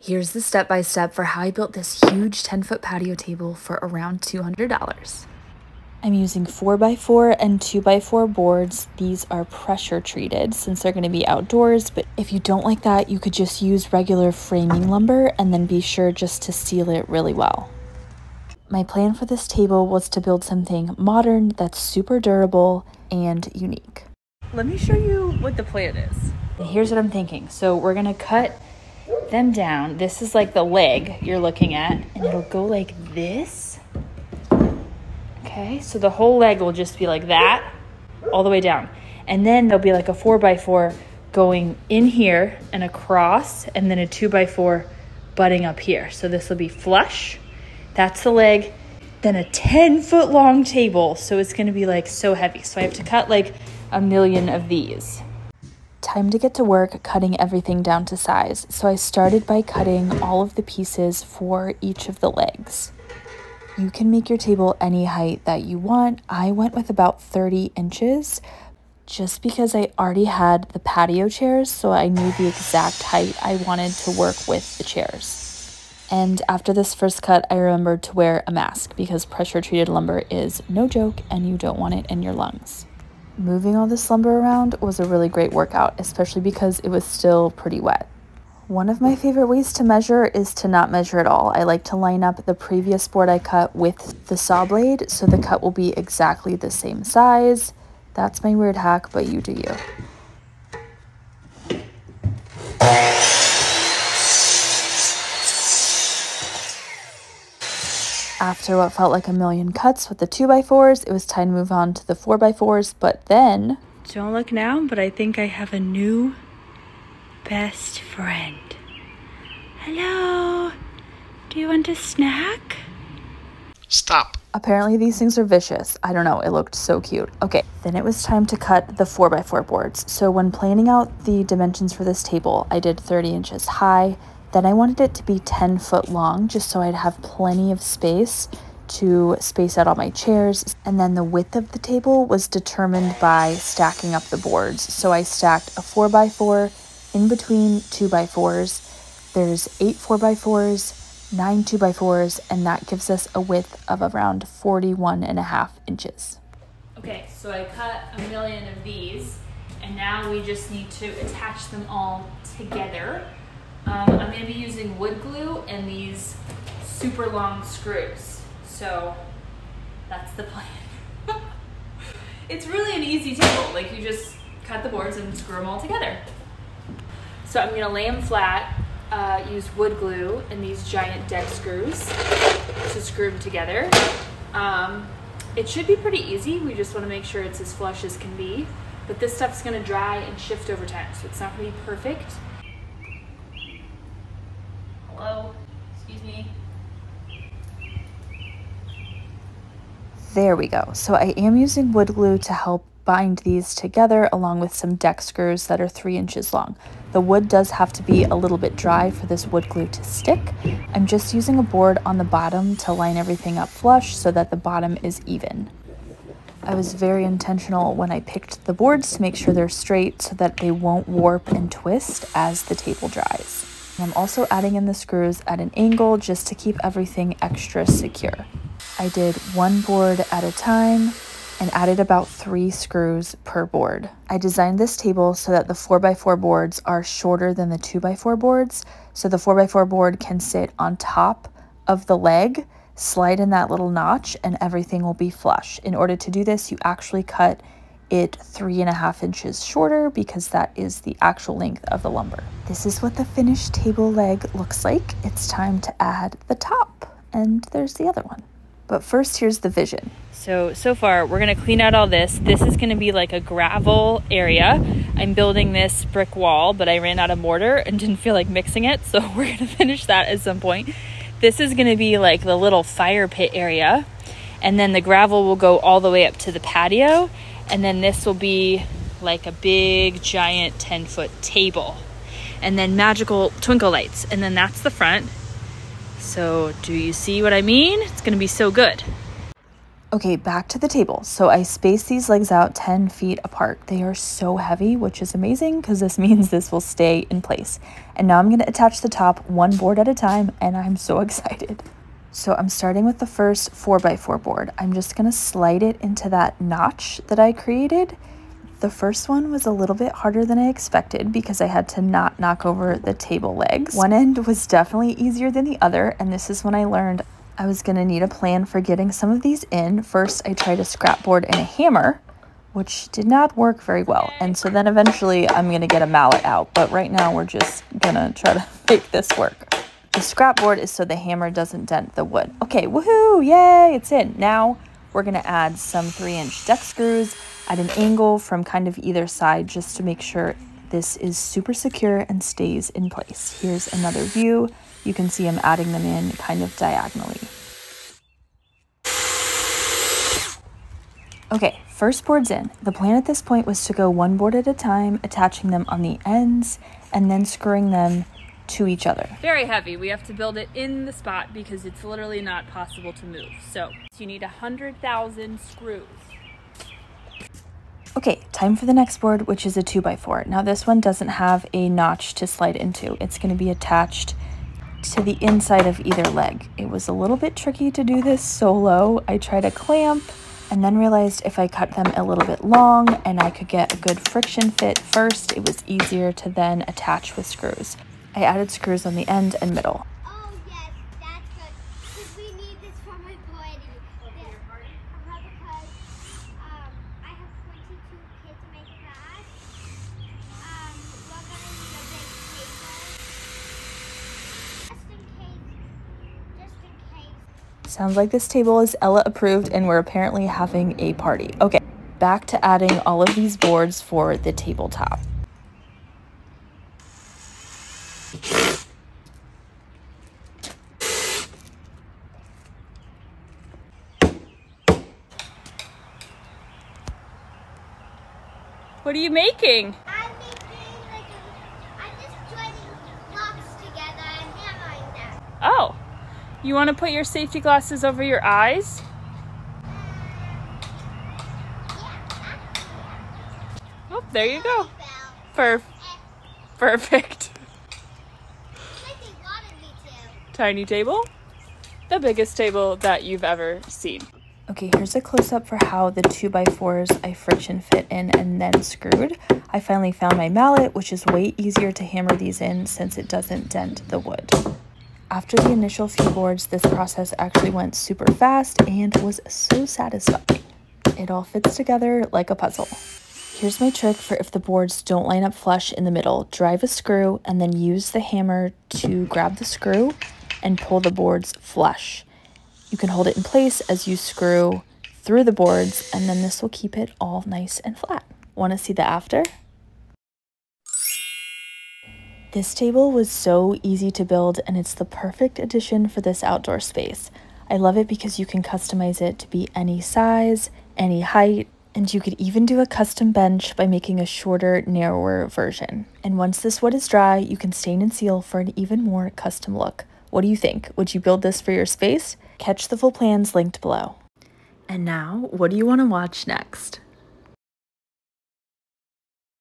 Here's the step-by-step for how I built this huge 10-foot patio table for around $200. I'm using 4x4 and 2x4 boards. These are pressure treated since they're going to be outdoors, but if you don't like that, you could just use regular framing lumber and then be sure just to seal it really well. My plan for this table was to build something modern that's super durable and unique. Let me show you what the plan is. And here's what I'm thinking. So we're going to cut them down. This is like the leg you're looking at, and it'll go like this. Okay, so the whole leg will just be like that all the way down, and then there'll be like a 4x4 going in here and across, and then a 2x4 butting up here. So this will be flush. That's the leg. Then a 10-foot long table, so it's going to be like so heavy. So I have to cut like a million of these. Time to get to work cutting everything down to size. So I started by cutting all of the pieces for each of the legs. You can make your table any height that you want. I went with about 30 inches just because I already had the patio chairs, so I knew the exact height I wanted to work with the chairs. And after this first cut, I remembered to wear a mask because pressure treated lumber is no joke and you don't want it in your lungs. Moving all this lumber around was a really great workout, especially because it was still pretty wet. One of my favorite ways to measure is to not measure at all. I like to line up the previous board I cut with the saw blade so the cut will be exactly the same size. That's my weird hack, but you do you. After what felt like a million cuts with the 2x4s, it was time to move on to the 4x4s, but then... Don't look now, but I think I have a new best friend. Hello, do you want a snack? Stop. Apparently these things are vicious. I don't know, it looked so cute. Okay, then it was time to cut the 4x4 boards. So when planning out the dimensions for this table, I did 30 inches high. Then I wanted it to be 10 foot long just so I'd have plenty of space to space out all my chairs. And then the width of the table was determined by stacking up the boards. So I stacked a 4x4 in between 2x4s. There's 8 4x4s, 9 2x4s, and that gives us a width of around 41.5 inches. Okay, so I cut a million of these, and now we just need to attach them all together. I'm going to be using wood glue and these super long screws. So that's the plan. It's really an easy table. Like, you just cut the boards and screw them all together. So I'm going to lay them flat, use wood glue and these giant deck screws to screw them together. It should be pretty easy. We just want to make sure it's as flush as can be. But this stuff's going to dry and shift over time, so it's not going to be perfect. Hello, excuse me. There we go. So I am using wood glue to help bind these together along with some deck screws that are 3 inches long. The wood does have to be a little bit dry for this wood glue to stick. I'm just using a board on the bottom to line everything up flush so that the bottom is even. I was very intentional when I picked the boards to make sure they're straight so that they won't warp and twist as the table dries. I'm also adding in the screws at an angle just to keep everything extra secure. I did one board at a time and added about 3 screws per board. I designed this table so that the 4x4 boards are shorter than the 2x4 boards, so the 4x4 board can sit on top of the leg, slide in that little notch, and everything will be flush. In order to do this, you actually cut it 3.5 inches shorter because that is the actual length of the lumber. This is what the finished table leg looks like. It's time to add the top, and there's the other one. But first, here's the vision. So far, we're gonna clean out all this. This is gonna be like a gravel area. I'm building this brick wall, but I ran out of mortar and didn't feel like mixing it, so we're gonna finish that at some point. This is gonna be like the little fire pit area, and then the gravel will go all the way up to the patio, and then this will be like a big giant 10-foot table, and then magical twinkle lights, and then that's the front. So do you see what I mean? It's gonna be so good. Okay, back to the table. So I spaced these legs out 10 feet apart. They are so heavy, which is amazing because this means this will stay in place. And now I'm going to attach the top one board at a time, and I'm so excited. So I'm starting with the first 4x4 board. I'm just going to slide it into that notch that I created. The first one was a little bit harder than I expected because I had to not knock over the table legs. One end was definitely easier than the other, and this is when I learned I was going to need a plan for getting some of these in. First, I tried a scrap board and a hammer, which did not work very well. And so then eventually I'm going to get a mallet out. But right now we're just going to try to make this work. The scrap board is so the hammer doesn't dent the wood. Okay, woohoo, yay, it's in. Now we're going to add some 3-inch deck screws at an angle from kind of either side just to make sure this is super secure and stays in place. Here's another view. You can see I'm adding them in kind of diagonally. Okay, first board's in. The plan at this point was to go one board at a time, attaching them on the ends and then screwing them to each other. Very heavy. We have to build it in the spot because it's literally not possible to move. So you need 100,000 screws. Okay, time for the next board, which is a 2x4. Now this one doesn't have a notch to slide into. It's going to be attached to the inside of either leg. It was a little bit tricky to do this solo. I tried a clamp and then realized if I cut them a little bit long and I could get a good friction fit first, it was easier to then attach with screws. I added screws on the end and middle. Oh yes, that's good. Because we need this for my party. Because I have 22 kids to make that. We're going to need a big table. Just in case. Sounds like this table is Ella approved and we're apparently having a party. Okay, back to adding all of these boards for the tabletop. What are you making? I'm just joining blocks together and hammering them. Oh, you want to put your safety glasses over your eyes? Oh, there you go. Perfect. Tiny table. The biggest table that you've ever seen. Okay, here's a close-up for how the 2x4s I friction fit in and then screwed. I finally found my mallet, which is way easier to hammer these in since it doesn't dent the wood. After the initial few boards, this process actually went super fast and was so satisfying. It all fits together like a puzzle. Here's my trick for if the boards don't line up flush in the middle. Drive a screw and then use the hammer to grab the screw and pull the boards flush. You can hold it in place as you screw through the boards, and then this will keep it all nice and flat. Want to see the after? This table was so easy to build, and it's the perfect addition for this outdoor space. I love it because you can customize it to be any size, any height, and you could even do a custom bench by making a shorter, narrower version. And once this wood is dry, you can stain and seal for an even more custom look. What do you think? Would you build this for your space? Catch the full plans linked below. And now, what do you want to watch next?